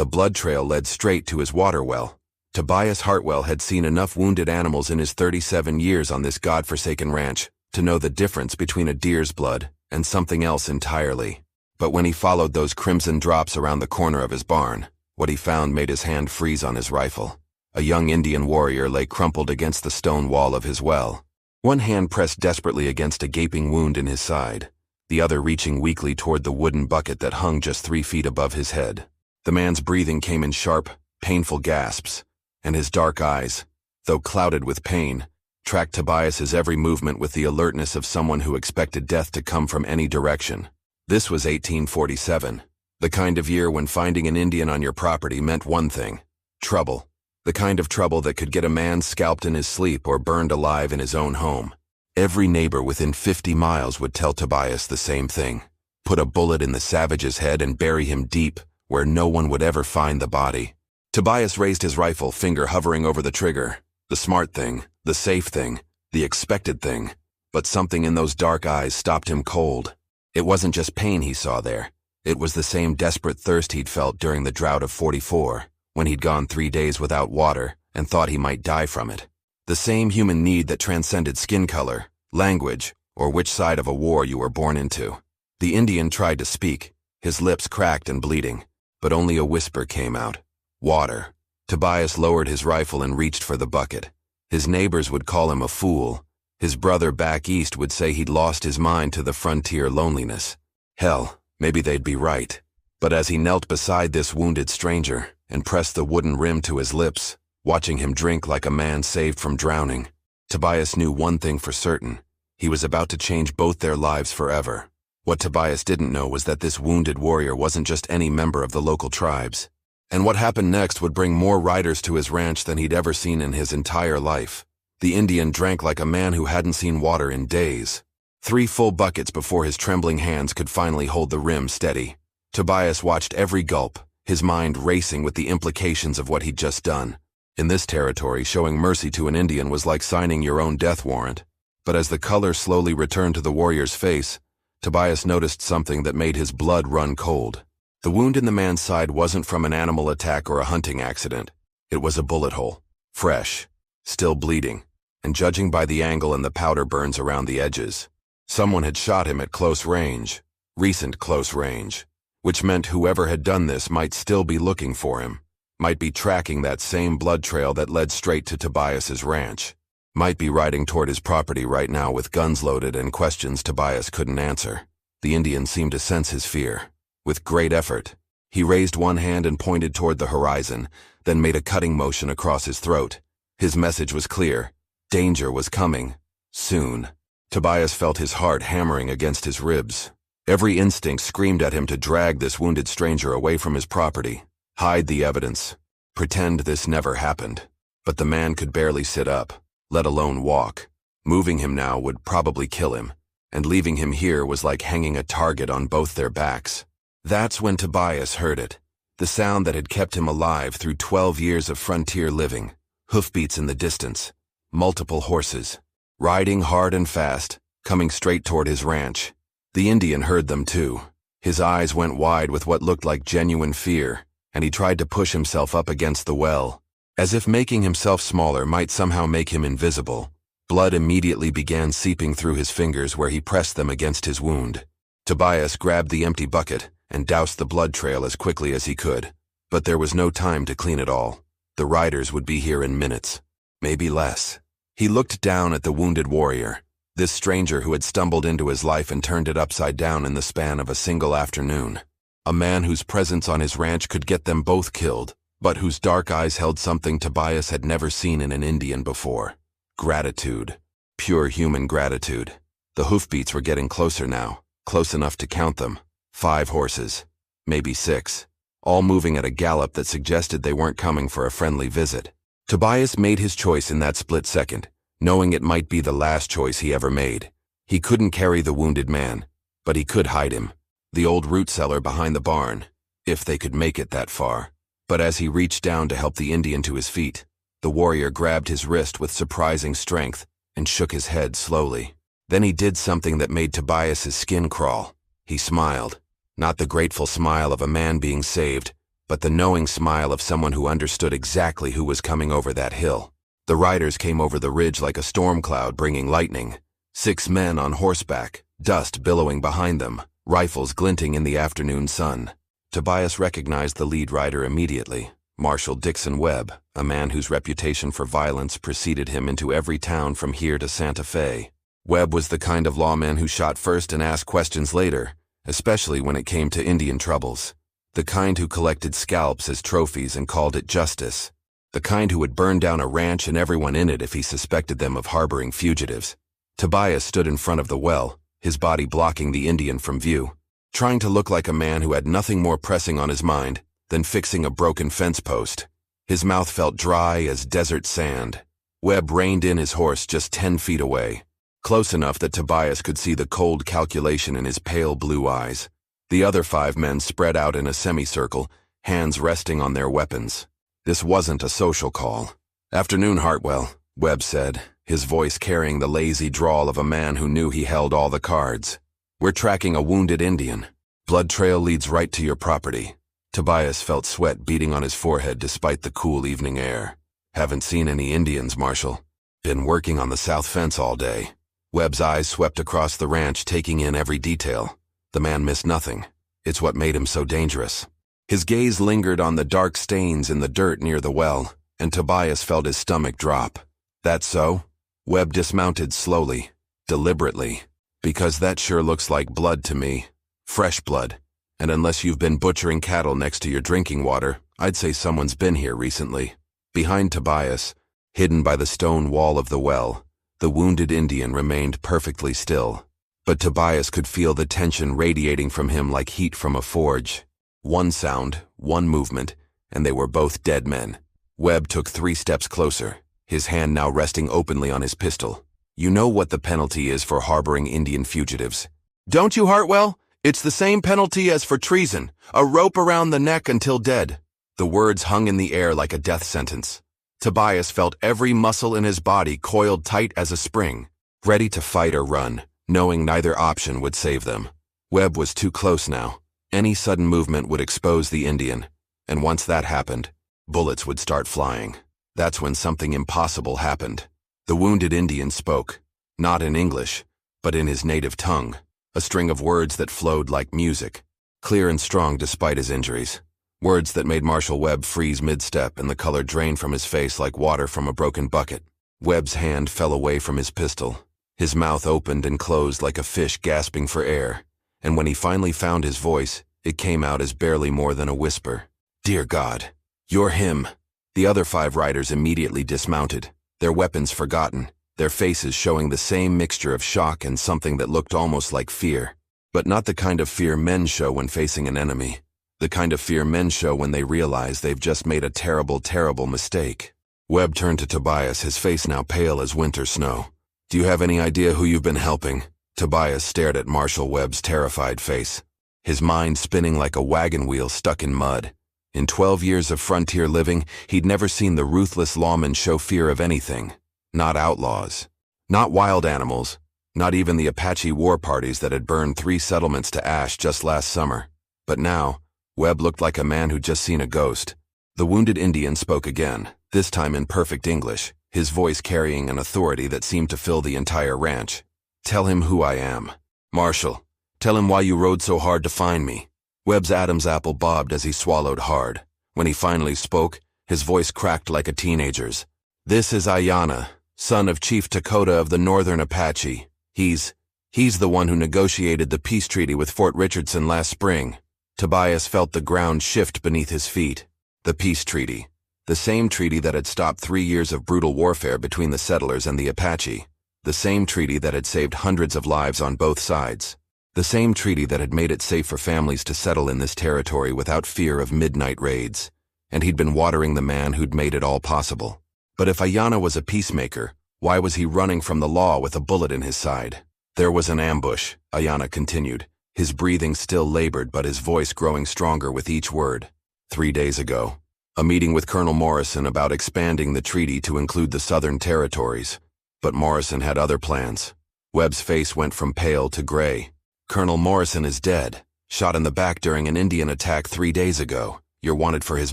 The blood trail led straight to his water well. Tobias Hartwell had seen enough wounded animals in his 37 years on this godforsaken ranch to know the difference between a deer's blood and something else entirely. But when he followed those crimson drops around the corner of his barn, what he found made his hand freeze on his rifle. A young Indian warrior lay crumpled against the stone wall of his well. One hand pressed desperately against a gaping wound in his side, the other reaching weakly toward the wooden bucket that hung just 3 feet above his head. The man's breathing came in sharp, painful gasps, and his dark eyes, though clouded with pain, tracked Tobias's every movement with the alertness of someone who expected death to come from any direction. This was 1847, the kind of year when finding an Indian on your property meant one thing: trouble. The kind of trouble that could get a man scalped in his sleep or burned alive in his own home. Every neighbor within 50 miles would tell Tobias the same thing: put a bullet in the savage's head and bury him deep, where no one would ever find the body. Tobias raised his rifle, finger hovering over the trigger. The smart thing, the safe thing, the expected thing. But something in those dark eyes stopped him cold. It wasn't just pain he saw there. It was the same desperate thirst he'd felt during the drought of '44, when he'd gone 3 days without water and thought he might die from it. The same human need that transcended skin color, language, or which side of a war you were born into. The Indian tried to speak, his lips cracked and bleeding, but only a whisper came out: water. Tobias lowered his rifle and reached for the bucket. His neighbors would call him a fool. His brother back east would say he'd lost his mind to the frontier loneliness. Hell, maybe they'd be right. But as he knelt beside this wounded stranger and pressed the wooden rim to his lips, watching him drink like a man saved from drowning, Tobias knew one thing for certain: he was about to change both their lives forever. What Tobias didn't know was that this wounded warrior wasn't just any member of the local tribes. And what happened next would bring more riders to his ranch than he'd ever seen in his entire life. The Indian drank like a man who hadn't seen water in days. 3 full buckets before his trembling hands could finally hold the rim steady. Tobias watched every gulp, his mind racing with the implications of what he'd just done. In this territory, showing mercy to an Indian was like signing your own death warrant. But as the color slowly returned to the warrior's face, Tobias noticed something that made his blood run cold. The wound in the man's side wasn't from an animal attack or a hunting accident. It was a bullet hole, fresh, still bleeding, and judging by the angle and the powder burns around the edges, someone had shot him at close range, recent close range, which meant whoever had done this might still be looking for him, might be tracking that same blood trail that led straight to Tobias's ranch, might be riding toward his property right now with guns loaded and questions Tobias couldn't answer. The Indian seemed to sense his fear. With great effort, he raised one hand and pointed toward the horizon, then made a cutting motion across his throat. His message was clear: danger was coming, soon. Tobias felt his heart hammering against his ribs. Every instinct screamed at him to drag this wounded stranger away from his property, hide the evidence, pretend this never happened. But the man could barely sit up, let alone walk. Moving him now would probably kill him, and leaving him here was like hanging a target on both their backs. That's when Tobias heard it, the sound that had kept him alive through 12 years of frontier living. Hoofbeats in the distance, multiple horses, riding hard and fast, coming straight toward his ranch. The Indian heard them too. His eyes went wide with what looked like genuine fear, and he tried to push himself up against the well. As if making himself smaller might somehow make him invisible, blood immediately began seeping through his fingers where he pressed them against his wound. Tobias grabbed the empty bucket and doused the blood trail as quickly as he could. But there was no time to clean it all. The riders would be here in minutes, maybe less. He looked down at the wounded warrior, this stranger who had stumbled into his life and turned it upside down in the span of a single afternoon. A man whose presence on his ranch could get them both killed, but whose dark eyes held something Tobias had never seen in an Indian before. Gratitude. Pure human gratitude. The hoofbeats were getting closer now, close enough to count them. 5 horses, maybe 6, all moving at a gallop that suggested they weren't coming for a friendly visit. Tobias made his choice in that split second, knowing it might be the last choice he ever made. He couldn't carry the wounded man, but he could hide him. The old root cellar behind the barn, if they could make it that far. But as he reached down to help the Indian to his feet, the warrior grabbed his wrist with surprising strength and shook his head slowly. Then he did something that made Tobias's skin crawl. He smiled, not the grateful smile of a man being saved, but the knowing smile of someone who understood exactly who was coming over that hill. The riders came over the ridge like a storm cloud bringing lightning. 6 men on horseback, dust billowing behind them, rifles glinting in the afternoon sun. Tobias recognized the lead rider immediately, Marshal Dixon Webb, a man whose reputation for violence preceded him into every town from here to Santa Fe. Webb was the kind of lawman who shot first and asked questions later, especially when it came to Indian troubles. The kind who collected scalps as trophies and called it justice. The kind who would burn down a ranch and everyone in it if he suspected them of harboring fugitives. Tobias stood in front of the well, his body blocking the Indian from view, trying to look like a man who had nothing more pressing on his mind than fixing a broken fence post. His mouth felt dry as desert sand. Webb reined in his horse just 10 feet away, close enough that Tobias could see the cold calculation in his pale blue eyes. The other 5 men spread out in a semicircle, hands resting on their weapons. This wasn't a social call. "Afternoon, Hartwell," Webb said, his voice carrying the lazy drawl of a man who knew he held all the cards. "We're tracking a wounded Indian. Blood trail leads right to your property." Tobias felt sweat beating on his forehead despite the cool evening air. "Haven't seen any Indians, Marshal. Been working on the south fence all day." Webb's eyes swept across the ranch, taking in every detail. The man missed nothing. It's what made him so dangerous. His gaze lingered on the dark stains in the dirt near the well, and Tobias felt his stomach drop. "That so?" Webb dismounted slowly, deliberately. "Because that sure looks like blood to me. Fresh blood. And unless you've been butchering cattle next to your drinking water, I'd say someone's been here recently." Behind Tobias, hidden by the stone wall of the well, the wounded Indian remained perfectly still. But Tobias could feel the tension radiating from him like heat from a forge. One sound, one movement, and they were both dead men. Webb took 3 steps closer, his hand now resting openly on his pistol. "You know what the penalty is for harboring Indian fugitives." "Don't you, Hartwell? It's the same penalty as for treason, a rope around the neck until dead." The words hung in the air like a death sentence. Tobias felt every muscle in his body coiled tight as a spring, ready to fight or run, knowing neither option would save them. Webb was too close now. Any sudden movement would expose the Indian, and once that happened, bullets would start flying. That's when something impossible happened. The wounded Indian spoke, not in English, but in his native tongue, a string of words that flowed like music, clear and strong despite his injuries. Words that made Marshal Webb freeze mid-step and the color drain from his face like water from a broken bucket. Webb's hand fell away from his pistol. His mouth opened and closed like a fish gasping for air, and when he finally found his voice, it came out as barely more than a whisper. "Dear God, you're him." The other 5 riders immediately dismounted, their weapons forgotten, their faces showing the same mixture of shock and something that looked almost like fear. But not the kind of fear men show when facing an enemy. The kind of fear men show when they realize they've just made a terrible, terrible mistake. Webb turned to Tobias, his face now pale as winter snow. "Do you have any idea who you've been helping?" Tobias stared at Marshal Webb's terrified face, his mind spinning like a wagon wheel stuck in mud. In 12 years of frontier living, he'd never seen the ruthless lawmen show fear of anything. Not outlaws. Not wild animals. Not even the Apache war parties that had burned 3 settlements to ash just last summer. But now, Webb looked like a man who'd just seen a ghost. The wounded Indian spoke again, this time in perfect English, his voice carrying an authority that seemed to fill the entire ranch. "Tell him who I am. Marshal, tell him why you rode so hard to find me." Webb's Adam's apple bobbed as he swallowed hard. When he finally spoke, his voice cracked like a teenager's. "This is Ayanna, son of Chief Dakota of the Northern Apache. He's the one who negotiated the peace treaty with Fort Richardson last spring." Tobias felt the ground shift beneath his feet. The peace treaty. The same treaty that had stopped 3 years of brutal warfare between the settlers and the Apache. The same treaty that had saved hundreds of lives on both sides. The same treaty that had made it safe for families to settle in this territory without fear of midnight raids. And he'd been watering the man who'd made it all possible. But if Ayanna was a peacemaker, why was he running from the law with a bullet in his side? "There was an ambush," Ayanna continued, his breathing still labored but his voice growing stronger with each word. 3 days ago. A meeting with Colonel Morrison about expanding the treaty to include the southern territories. But Morrison had other plans. Webb's face went from pale to gray. "Colonel Morrison is dead, shot in the back during an Indian attack 3 days ago. You're wanted for his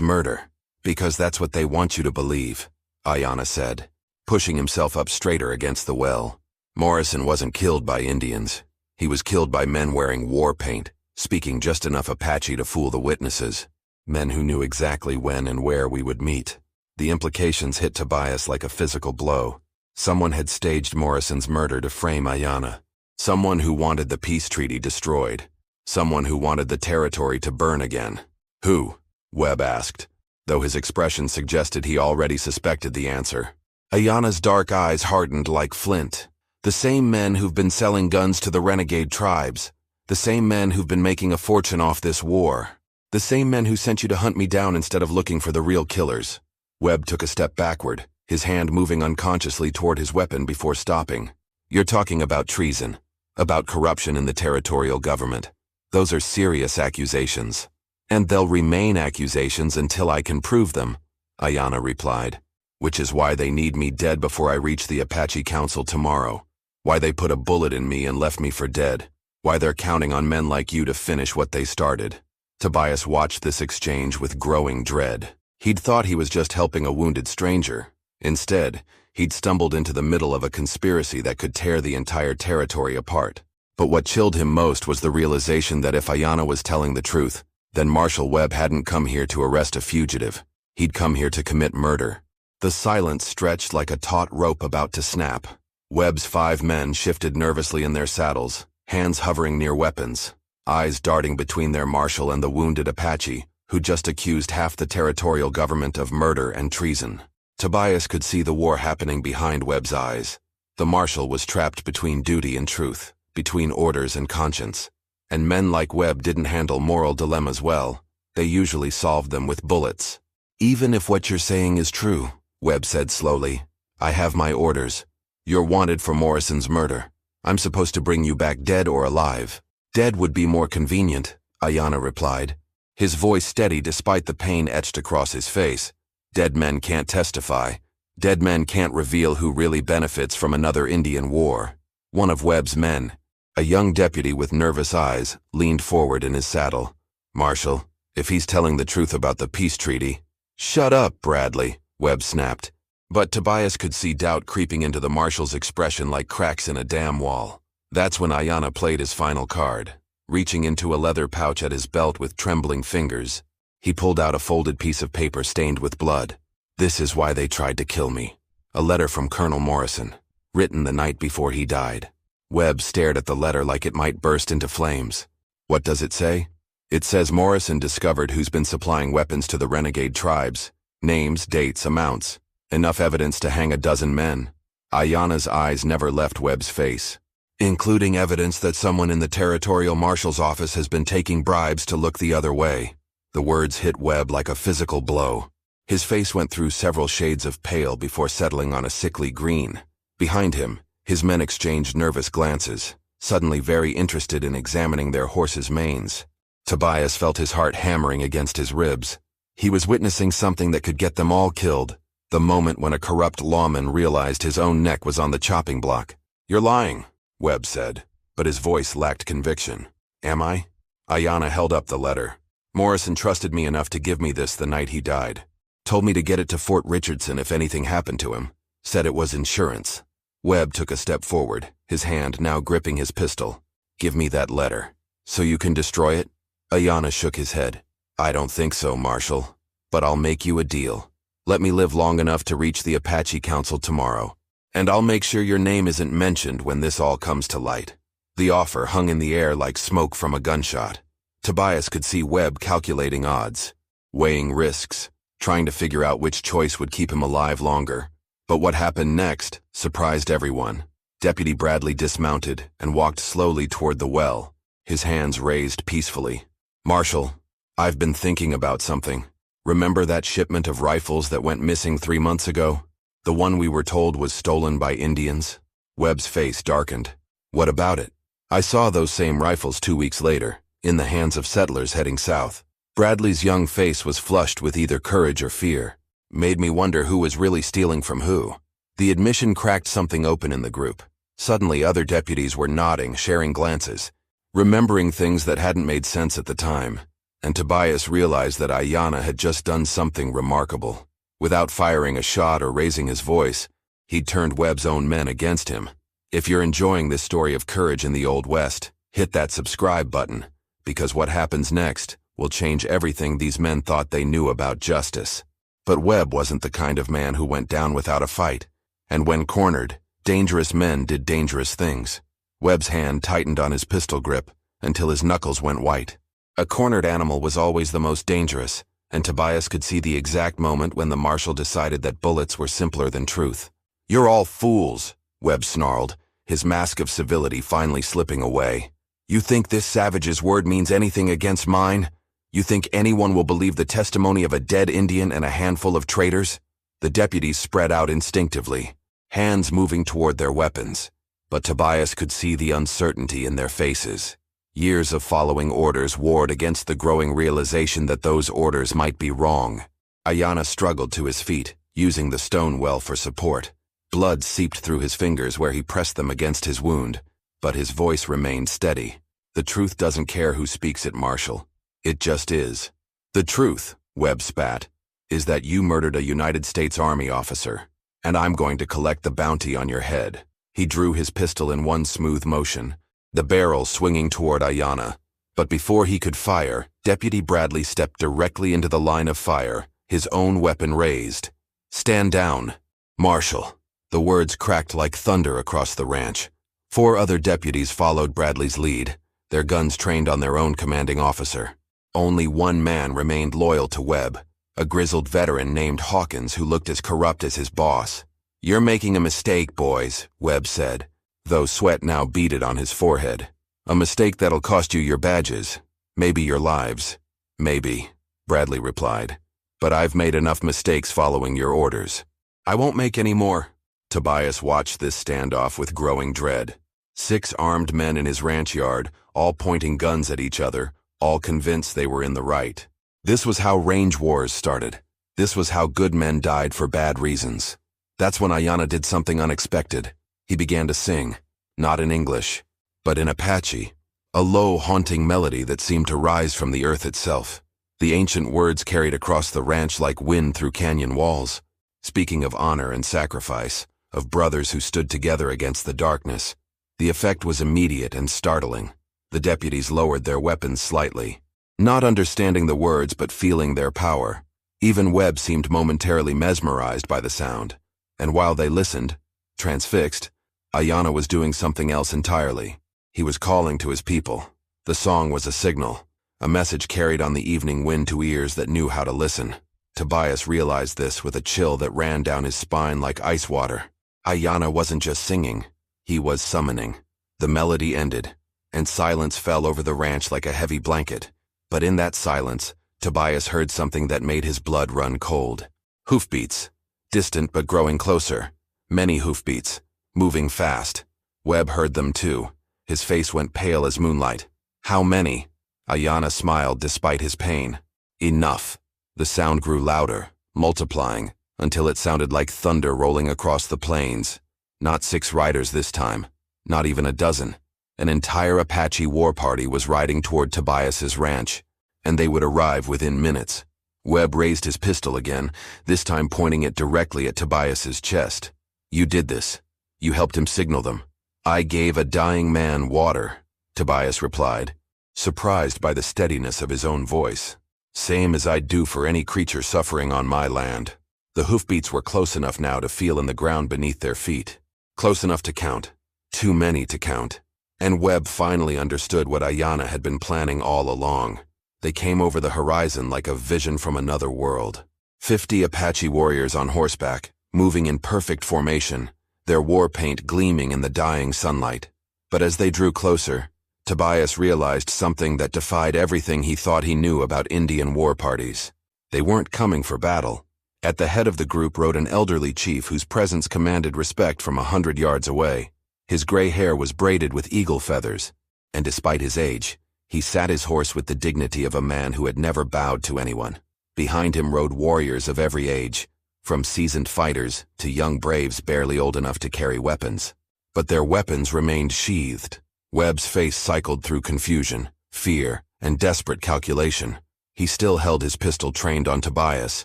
murder. Because that's what they want you to believe, Ayanna said, pushing himself up straighter against the well. Morrison wasn't killed by Indians. He was killed by men wearing war paint, speaking just enough Apache to fool the witnesses. Men who knew exactly when and where we would meet. The implications hit Tobias like a physical blow. Someone had staged Morrison's murder to frame Ayanna. Someone who wanted the peace treaty destroyed. Someone who wanted the territory to burn again. Who? Webb asked, though his expression suggested he already suspected the answer. Ayanna's dark eyes hardened like flint. The same men who've been selling guns to the renegade tribes. The same men who've been making a fortune off this war. The same men who sent you to hunt me down instead of looking for the real killers. Webb took a step backward, his hand moving unconsciously toward his weapon before stopping. You're talking about treason. About corruption in the territorial government. Those are serious accusations. And they'll remain accusations until I can prove them, Ayanna replied. Which is why they need me dead before I reach the Apache Council tomorrow. Why they put a bullet in me and left me for dead. Why they're counting on men like you to finish what they started. Tobias watched this exchange with growing dread. He'd thought he was just helping a wounded stranger. Instead, he'd stumbled into the middle of a conspiracy that could tear the entire territory apart. But what chilled him most was the realization that if Ayanna was telling the truth, then Marshal Webb hadn't come here to arrest a fugitive. He'd come here to commit murder. The silence stretched like a taut rope about to snap. Webb's 5 men shifted nervously in their saddles, hands hovering near weapons, eyes darting between their marshal and the wounded Apache, who just accused half the territorial government of murder and treason. Tobias could see the war happening behind Webb's eyes. The marshal was trapped between duty and truth, between orders and conscience. And men like Webb didn't handle moral dilemmas well. They usually solved them with bullets. Even if what you're saying is true, Webb said slowly, I have my orders. You're wanted for Morrison's murder. I'm supposed to bring you back dead or alive. Dead would be more convenient, Ayanna replied. His voice steady despite the pain etched across his face. Dead men can't testify. Dead men can't reveal who really benefits from another Indian war. One of Webb's men, a young deputy with nervous eyes, leaned forward in his saddle. Marshal, if he's telling the truth about the peace treaty— Shut up, Bradley, Webb snapped. But Tobias could see doubt creeping into the marshal's expression like cracks in a dam wall. That's when Ayanna played his final card. Reaching into a leather pouch at his belt with trembling fingers, he pulled out a folded piece of paper stained with blood. This is why they tried to kill me. A letter from Colonel Morrison, written the night before he died. Webb stared at the letter like it might burst into flames. What does it say? It says Morrison discovered who's been supplying weapons to the renegade tribes. Names, dates, amounts. Enough evidence to hang a dozen men. Ayanna's eyes never left Webb's face. Including evidence that someone in the territorial marshal's office has been taking bribes to look the other way. The words hit Webb like a physical blow. His face went through several shades of pale before settling on a sickly green. Behind him, his men exchanged nervous glances, suddenly very interested in examining their horses' manes. Tobias felt his heart hammering against his ribs. He was witnessing something that could get them all killed, the moment when a corrupt lawman realized his own neck was on the chopping block. You're lying, Webb said, but his voice lacked conviction. Am I? Ayanna held up the letter. Morrison trusted me enough to give me this the night he died. Told me to get it to Fort Richardson if anything happened to him. Said it was insurance. Webb took a step forward, his hand now gripping his pistol. Give me that letter. So you can destroy it? Ayanna shook his head. I don't think so, Marshal. But I'll make you a deal. Let me live long enough to reach the Apache Council tomorrow. And I'll make sure your name isn't mentioned when this all comes to light. The offer hung in the air like smoke from a gunshot. Tobias could see Webb calculating odds, weighing risks, trying to figure out which choice would keep him alive longer. But what happened next surprised everyone. Deputy Bradley dismounted and walked slowly toward the well, his hands raised peacefully. Marshal, I've been thinking about something. Remember that shipment of rifles that went missing 3 months ago? The one we were told was stolen by Indians? Webb's face darkened. What about it? I saw those same rifles 2 weeks later, in the hands of settlers heading south. Bradley's young face was flushed with either courage or fear. Made me wonder who was really stealing from who. The admission cracked something open in the group. Suddenly other deputies were nodding, sharing glances, remembering things that hadn't made sense at the time. and Tobias realized that Ayanna had just done something remarkable. Without firing a shot or raising his voice, he'd turned Webb's own men against him. If you're enjoying this story of courage in the Old West, hit that subscribe button, because what happens next will change everything these men thought they knew about justice. But Webb wasn't the kind of man who went down without a fight, and when cornered, dangerous men did dangerous things. Webb's hand tightened on his pistol grip until his knuckles went white. A cornered animal was always the most dangerous, and Tobias could see the exact moment when the marshal decided that bullets were simpler than truth. "You're all fools," Webb snarled, his mask of civility finally slipping away. "You think this savage's word means anything against mine? You think anyone will believe the testimony of a dead Indian and a handful of traitors?" The deputies spread out instinctively, hands moving toward their weapons. But Tobias could see the uncertainty in their faces. Years of following orders warred against the growing realization that those orders might be wrong. Ayanna struggled to his feet, using the stone well for support. Blood seeped through his fingers where he pressed them against his wound, but his voice remained steady. "The truth doesn't care who speaks it, Marshal. It just is." "The truth," Webb spat, "is that you murdered a United States Army officer, and I'm going to collect the bounty on your head." He drew his pistol in one smooth motion, the barrel swinging toward Ayanna. But before he could fire, Deputy Bradley stepped directly into the line of fire, his own weapon raised. "Stand down, Marshal." The words cracked like thunder across the ranch. 4 other deputies followed Bradley's lead, their guns trained on their own commanding officer. Only one man remained loyal to Webb, a grizzled veteran named Hawkins who looked as corrupt as his boss. "You're making a mistake, boys," Webb said, though sweat now beaded on his forehead. "A mistake that'll cost you your badges, maybe your lives." "Maybe," Bradley replied, "but I've made enough mistakes following your orders." "I won't make any more." Tobias watched this standoff with growing dread. 6 armed men in his ranch yard, all pointing guns at each other, all convinced they were in the right. This was how range wars started. This was how good men died for bad reasons. That's when Ayanna did something unexpected. He began to sing, not in English, but in Apache, a low, haunting melody that seemed to rise from the earth itself. The ancient words carried across the ranch like wind through canyon walls, speaking of honor and sacrifice, of brothers who stood together against the darkness. The effect was immediate and startling. The deputies lowered their weapons slightly, not understanding the words but feeling their power. Even Webb seemed momentarily mesmerized by the sound. And while they listened, transfixed, Ayanna was doing something else entirely. He was calling to his people. The song was a signal, a message carried on the evening wind to ears that knew how to listen. Tobias realized this with a chill that ran down his spine like ice water. Ayanna wasn't just singing, he was summoning. The melody ended, and silence fell over the ranch like a heavy blanket. But in that silence, Tobias heard something that made his blood run cold. Hoofbeats. Distant but growing closer. Many hoofbeats, moving fast. Webb heard them too. His face went pale as moonlight. "How many?" Ayanna smiled despite his pain. "Enough." The sound grew louder, multiplying, until it sounded like thunder rolling across the plains. Not 6 riders this time, not even a dozen. An entire Apache war party was riding toward Tobias's ranch, and they would arrive within minutes. Webb raised his pistol again, this time pointing it directly at Tobias's chest. "You did this. You helped him signal them." "I gave a dying man water," Tobias replied, surprised by the steadiness of his own voice. "Same as I'd do for any creature suffering on my land." The hoofbeats were close enough now to feel in the ground beneath their feet. Close enough to count. Too many to count. And Webb finally understood what Ayanna had been planning all along. They came over the horizon like a vision from another world. 50 Apache warriors on horseback, moving in perfect formation, their war paint gleaming in the dying sunlight. But as they drew closer, Tobias realized something that defied everything he thought he knew about Indian war parties. They weren't coming for battle. At the head of the group rode an elderly chief whose presence commanded respect from 100 yards away. His gray hair was braided with eagle feathers, and despite his age, he sat his horse with the dignity of a man who had never bowed to anyone. Behind him rode warriors of every age, from seasoned fighters to young braves barely old enough to carry weapons. But their weapons remained sheathed. Webb's face cycled through confusion, fear, and desperate calculation. He still held his pistol trained on Tobias,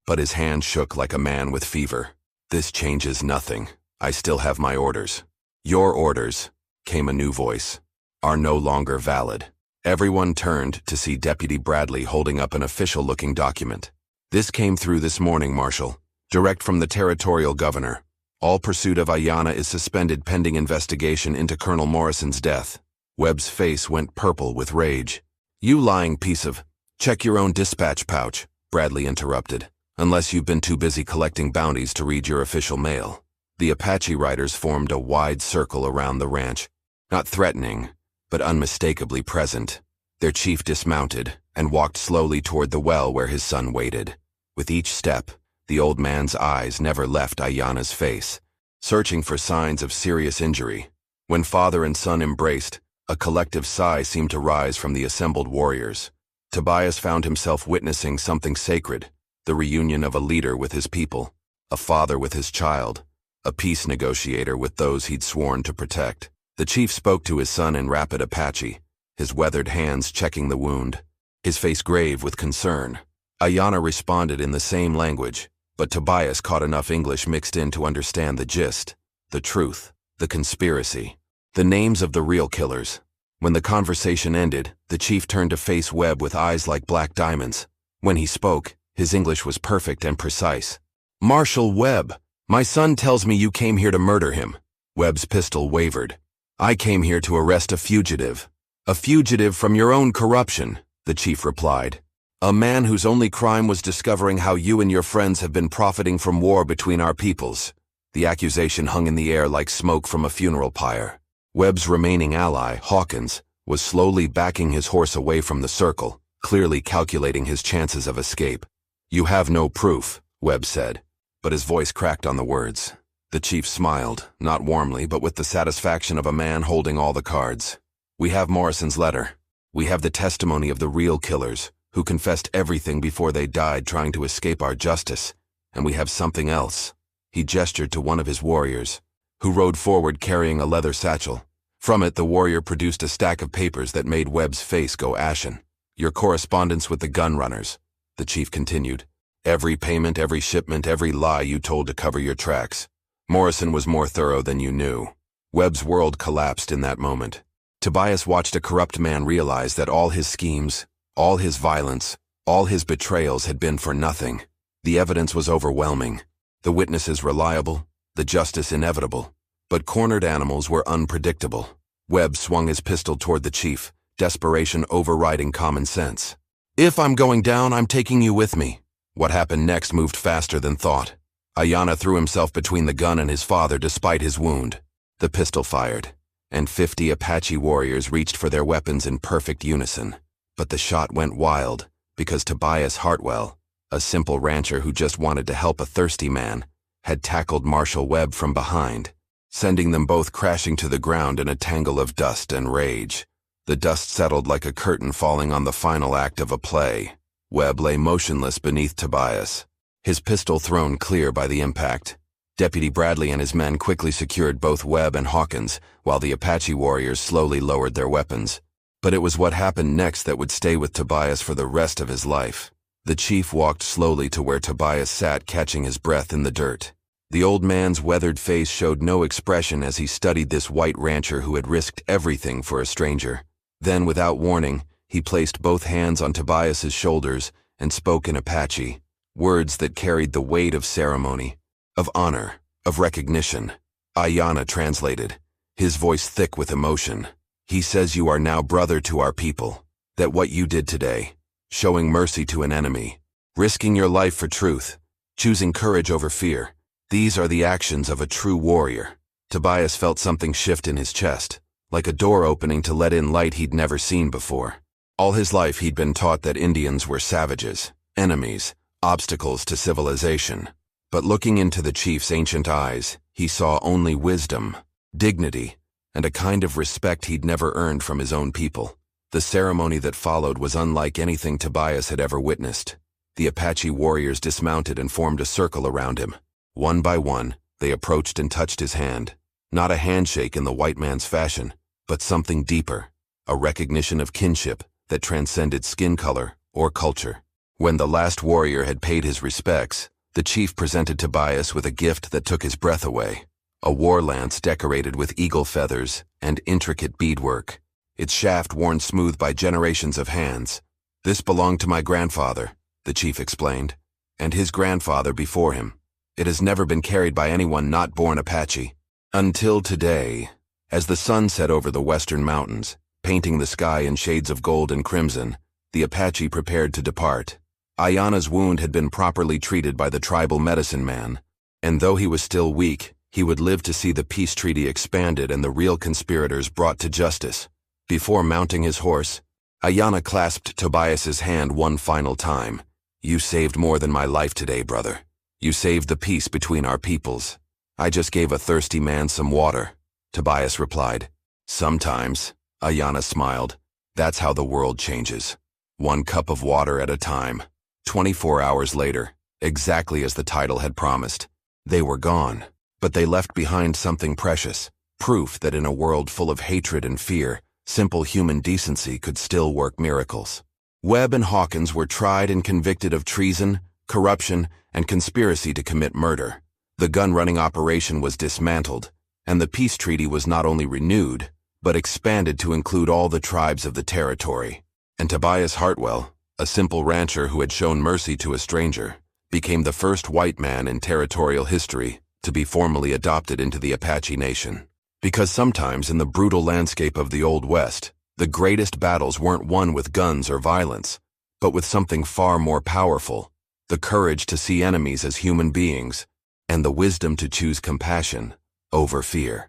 but his hand shook like a man with fever. "This changes nothing. I still have my orders." "Your orders," came a new voice, "are no longer valid." Everyone turned to see Deputy Bradley holding up an official-looking document. "This came through this morning, Marshal. Direct from the territorial governor. All pursuit of Ayanna is suspended pending investigation into Colonel Morrison's death." Webb's face went purple with rage. "You lying piece of—" "Check your own dispatch pouch," Bradley interrupted, "unless you've been too busy collecting bounties to read your official mail." The Apache riders formed a wide circle around the ranch, not threatening, but unmistakably present. Their chief dismounted and walked slowly toward the well where his son waited. With each step, the old man's eyes never left Ayanna's face, searching for signs of serious injury. When father and son embraced, a collective sigh seemed to rise from the assembled warriors. Tobias found himself witnessing something sacred, the reunion of a leader with his people, a father with his child, a peace negotiator with those he'd sworn to protect. The chief spoke to his son in rapid Apache, his weathered hands checking the wound, his face grave with concern. Ayanna responded in the same language, but Tobias caught enough English mixed in to understand the gist, the truth, the conspiracy, the names of the real killers. When the conversation ended, the chief turned to face Webb with eyes like black diamonds. When he spoke, his English was perfect and precise. "Marshal Webb, my son tells me you came here to murder him." Webb's pistol wavered. "I came here to arrest a fugitive. A fugitive from your own corruption," the chief replied. "A man whose only crime was discovering how you and your friends have been profiting from war between our peoples." The accusation hung in the air like smoke from a funeral pyre. Webb's remaining ally, Hawkins, was slowly backing his horse away from the circle, clearly calculating his chances of escape. "You have no proof," Webb said, but his voice cracked on the words. The chief smiled, not warmly, but with the satisfaction of a man holding all the cards. "We have Morrison's letter. We have the testimony of the real killers, who confessed everything before they died trying to escape our justice. And we have something else." He gestured to one of his warriors, who rode forward carrying a leather satchel. From it, the warrior produced a stack of papers that made Webb's face go ashen. "Your correspondence with the gun runners," the chief continued. "Every payment, every shipment, every lie you told to cover your tracks. Morrison was more thorough than you knew." Webb's world collapsed in that moment. Tobias watched a corrupt man realize that all his schemes, all his violence, all his betrayals had been for nothing. The evidence was overwhelming, the witnesses reliable, the justice inevitable. But cornered animals were unpredictable. Webb swung his pistol toward the chief, desperation overriding common sense. "If I'm going down, I'm taking you with me." What happened next moved faster than thought. Ayanna threw himself between the gun and his father despite his wound. The pistol fired, and 50 Apache warriors reached for their weapons in perfect unison. But the shot went wild, because Tobias Hartwell, a simple rancher who just wanted to help a thirsty man, had tackled Marshal Webb from behind, sending them both crashing to the ground in a tangle of dust and rage. The dust settled like a curtain falling on the final act of a play. Webb lay motionless beneath Tobias, his pistol thrown clear by the impact. Deputy Bradley and his men quickly secured both Webb and Hawkins, while the Apache warriors slowly lowered their weapons. But it was what happened next that would stay with Tobias for the rest of his life. The chief walked slowly to where Tobias sat, catching his breath in the dirt. The old man's weathered face showed no expression as he studied this white rancher who had risked everything for a stranger. Then, without warning, he placed both hands on Tobias's shoulders and spoke in Apache, words that carried the weight of ceremony, of honor, of recognition. Ayanna translated, his voice thick with emotion. "He says you are now brother to our people, that what you did today, showing mercy to an enemy, risking your life for truth, choosing courage over fear, these are the actions of a true warrior." Tobias felt something shift in his chest, like a door opening to let in light he'd never seen before. All his life he'd been taught that Indians were savages, enemies, obstacles to civilization. But looking into the chief's ancient eyes, he saw only wisdom, dignity, and a kind of respect he'd never earned from his own people. The ceremony that followed was unlike anything Tobias had ever witnessed. The Apache warriors dismounted and formed a circle around him. One by one, they approached and touched his hand. Not a handshake in the white man's fashion, but something deeper, a recognition of kinship that transcended skin color or culture. When the last warrior had paid his respects, the chief presented Tobias with a gift that took his breath away. A war lance decorated with eagle feathers and intricate beadwork, its shaft worn smooth by generations of hands. "This belonged to my grandfather," the chief explained, "and his grandfather before him. It has never been carried by anyone not born Apache. Until today." As the sun set over the western mountains, painting the sky in shades of gold and crimson, the Apache prepared to depart. Ayana's wound had been properly treated by the tribal medicine man, and though he was still weak, he would live to see the peace treaty expanded and the real conspirators brought to justice. Before mounting his horse, Ayana clasped Tobias's hand one final time. "You saved more than my life today, brother. You saved the peace between our peoples." "I just gave a thirsty man some water," Tobias replied. "Sometimes," Ayana smiled. "That's how the world changes. One cup of water at a time." 24 hours later, exactly as the title had promised, they were gone. But they left behind something precious, proof that in a world full of hatred and fear, simple human decency could still work miracles. Webb and Hawkins were tried and convicted of treason, corruption, and conspiracy to commit murder. The gun-running operation was dismantled, and the peace treaty was not only renewed, but expanded to include all the tribes of the territory. And Tobias Hartwell, a simple rancher who had shown mercy to a stranger, became the first white man in territorial history to be formally adopted into the Apache Nation. Because sometimes in the brutal landscape of the Old West, the greatest battles weren't won with guns or violence, but with something far more powerful: the courage to see enemies as human beings, and the wisdom to choose compassion over fear.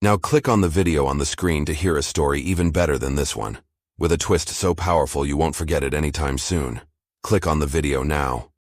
Now click on the video on the screen to hear a story even better than this one, with a twist so powerful you won't forget it anytime soon. Click on the video now.